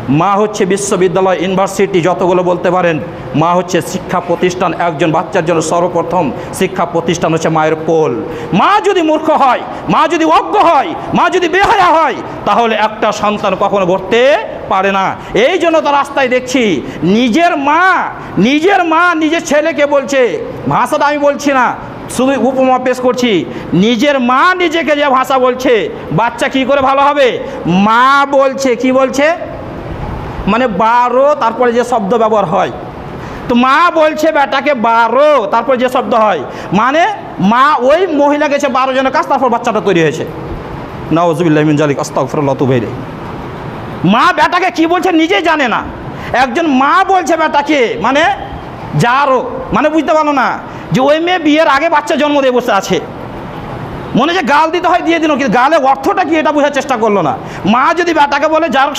মা হচ্ছে বিশ্ববিদ্যালয়, ইউনিভার্সিটি, যতগুলো বলতে পারেন। মা হচ্ছে শিক্ষা প্রতিষ্ঠান। একজন বাচ্চার জন্য সর্বপ্রথম শিক্ষা প্রতিষ্ঠান হচ্ছে মায়ের কোল। মা যদি মূর্খ হয়, মা যদি অজ্ঞ হয়, মা যদি বেহায়া হয়, তাহলে একটা সন্তান কখনো গড়তে পারে না। এই জন্য তো রাস্তায় দেখছি নিজের মা নিজের ছেলেকে বলছে, ভাষাটা আমি বলছি না, শুধু উপমা পেশ করছি, নিজের মা নিজেকে যে ভাষা বলছে, বাচ্চা কি করে ভালো হবে? মা বলছে, কি বলছে মানে 12, তারপরে যে শব্দ ব্যবহার হয়, তো মা বলছে বেটাকে 12, তারপরে যে শব্দ হয়, মানে মা ওই মহিলা গেছে 12 জনের কাজ, তারপর বাচ্চাটা তৈরি হয়েছে। নাউযুবিল্লাহি মিন যালিক, আস্তাগফিরুল্লাহ, তুবু ইলাইহি। মা বেটাকে কি বলছে নিজেই জানে না। একজন মা বলছে বেটাকে, মানে যারও, মানে বুঝতে পারলো না যে ওই মেয়ে বিয়ের আগে বাচ্চা জন্ম দিয়ে বসে আছে, মনে যে গাল দিতে হয় দিয়ে দিল, কিন্তু গালের অর্থটা কি এটা বোঝার চেষ্টা করলো না। মা যদি বেটাকে বলে যার